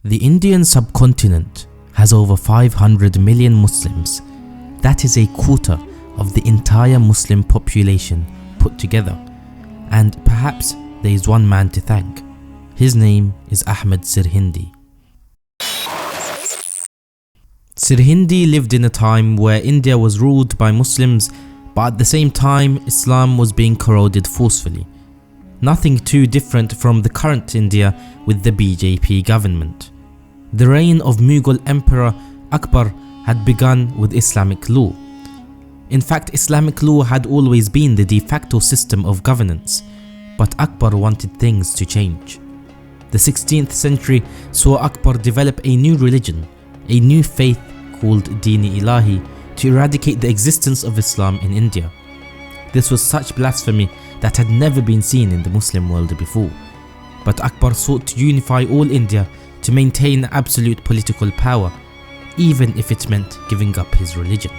The Indian subcontinent has over 500 million Muslims. That is a quarter of the entire Muslim population put together. And perhaps there is one man to thank. His name is Ahmad Sirhindi. Sirhindi lived in a time where India was ruled by Muslims, but at the same time Islam was being corroded forcefully. Nothing too different from the current India with the BJP government. The reign of Mughal Emperor Akbar had begun with Islamic law. In fact, Islamic law had always been the de facto system of governance, but Akbar wanted things to change. The 16th century saw Akbar develop a new religion, a new faith called Deen-e Ilahi, to eradicate the existence of Islam in India. This was such blasphemy that had never been seen in the Muslim world before, but Akbar sought to unify all India to maintain absolute political power, even if it meant giving up his religion.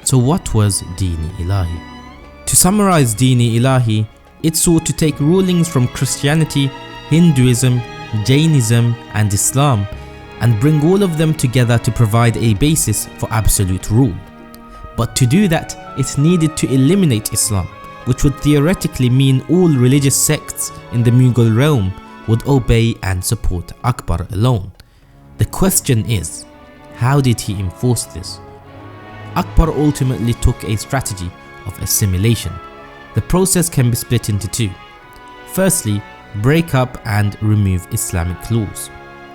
So what was Deen-e Ilahi? To summarize Deen-e Ilahi, it sought to take rulings from Christianity, Hinduism, Jainism and Islam and bring all of them together to provide a basis for absolute rule. But to do that, it needed to eliminate Islam, which would theoretically mean all religious sects in the Mughal realm would obey and support Akbar alone. The question is, how did he enforce this? Akbar ultimately took a strategy of assimilation. The process can be split into two. Firstly, break up and remove Islamic laws.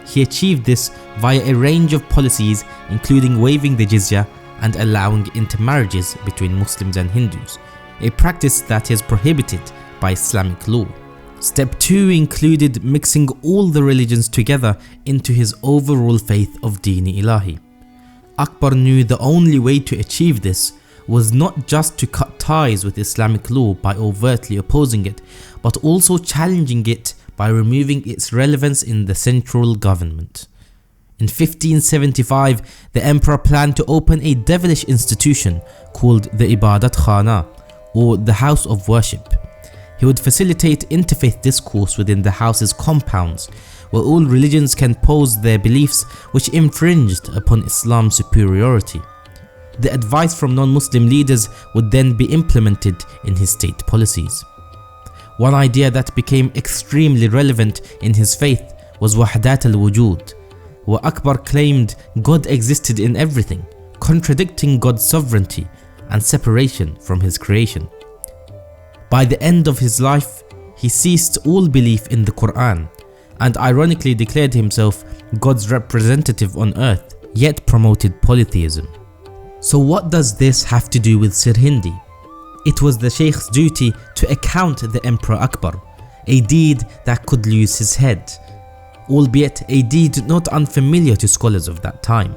He achieved this via a range of policies, including waiving the jizya and allowing intermarriages between Muslims and Hindus, a practice that is prohibited by Islamic law. Step 2 included mixing all the religions together into his overall faith of Deen-e Ilahi. Akbar knew the only way to achieve this was not just to cut ties with Islamic law by overtly opposing it, but also challenging it by removing its relevance in the central government. In 1575, the emperor planned to open a devilish institution called the Ibadat Khana, or the House of Worship. He would facilitate interfaith discourse within the house's compounds, where all religions can pose their beliefs which infringed upon Islam's superiority. The advice from non-Muslim leaders would then be implemented in his state policies. One idea that became extremely relevant in his faith was Wahdat al-Wujud, where Akbar claimed God existed in everything, contradicting God's sovereignty and separation from his creation. By the end of his life, he ceased all belief in the Quran and ironically declared himself God's representative on earth, yet promoted polytheism. So what does this have to do with Sirhindi? It was the Shaykh's duty to account the Emperor Akbar, a deed that could lose his head, albeit a deed not unfamiliar to scholars of that time.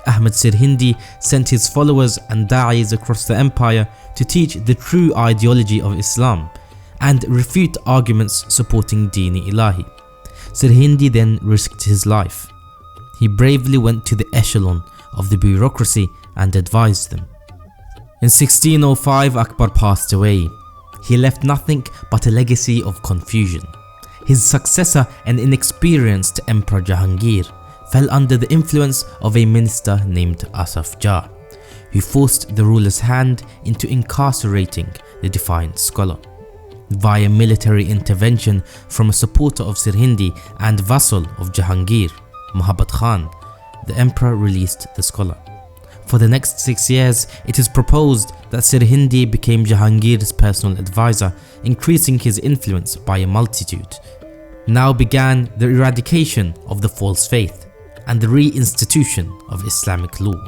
Ahmad Sirhindi sent his followers and da'is across the empire to teach the true ideology of Islam and refute arguments supporting Deen-e Ilahi. Sirhindi then risked his life. He bravely went to the echelon of the bureaucracy and advised them. In 1605, Akbar passed away. He left nothing but a legacy of confusion. His successor, an inexperienced Emperor Jahangir, fell under the influence of a minister named Asaf Jah, who forced the ruler's hand into incarcerating the defiant scholar. Via military intervention from a supporter of Sirhindi and vassal of Jahangir, Muhammad Khan, the emperor released the scholar. For the next 6 years, it is proposed that Sirhindi became Jahangir's personal advisor, increasing his influence by a multitude. Now began the eradication of the false faith and the reinstitution of Islamic law.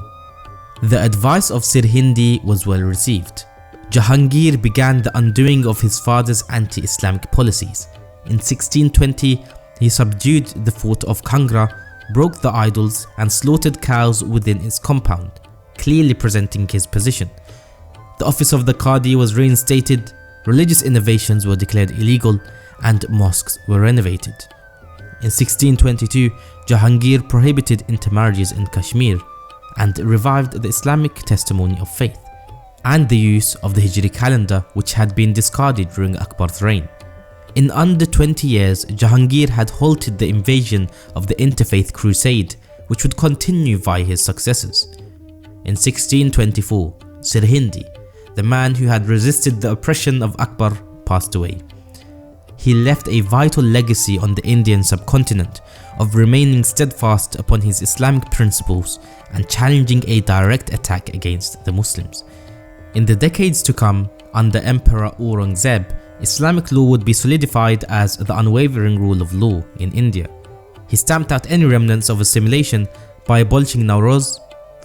The advice of Sirhindi was well received. Jahangir began the undoing of his father's anti-Islamic policies. In 1620, he subdued the fort of Kangra, broke the idols and slaughtered cows within its compound, clearly presenting his position. The office of the Qadi was reinstated, religious innovations were declared illegal and mosques were renovated. In 1622, Jahangir prohibited intermarriages in Kashmir and revived the Islamic testimony of faith and the use of the Hijri calendar, which had been discarded during Akbar's reign. In under 20 years, Jahangir had halted the invasion of the interfaith crusade, which would continue via his successors. In 1624, Sirhindi, the man who had resisted the oppression of Akbar, passed away. He left a vital legacy on the Indian subcontinent of remaining steadfast upon his Islamic principles and challenging a direct attack against the Muslims. In the decades to come, under Emperor Aurangzeb, Islamic law would be solidified as the unwavering rule of law in India. He stamped out any remnants of assimilation by abolishing Nowruz,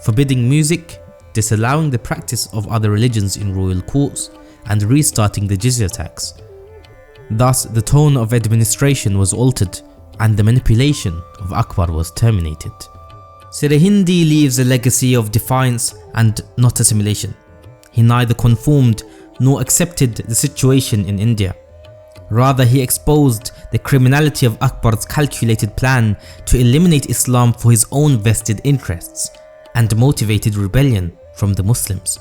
forbidding music, disallowing the practice of other religions in royal courts, and restarting the jizya tax. Thus, the tone of administration was altered and the manipulation of Akbar was terminated. Sirhindi leaves a legacy of defiance and not assimilation. He neither conformed nor accepted the situation in India. Rather, he exposed the criminality of Akbar's calculated plan to eliminate Islam for his own vested interests and motivated rebellion from the Muslims.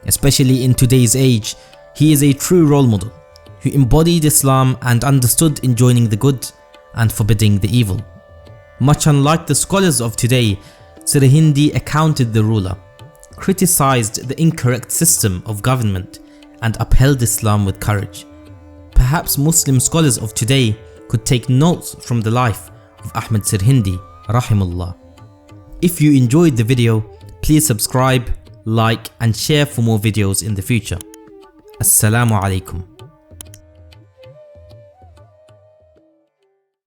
Especially in today's age, he is a true role model who embodied Islam and understood enjoining the good and forbidding the evil. Much unlike the scholars of today, Sirhindi accounted the ruler, criticized the incorrect system of government, and upheld Islam with courage. Perhaps Muslim scholars of today could take notes from the life of Ahmad Sirhindi, rahimahullah. If you enjoyed the video, please subscribe, like and share for more videos in the future. Assalamu alaikum.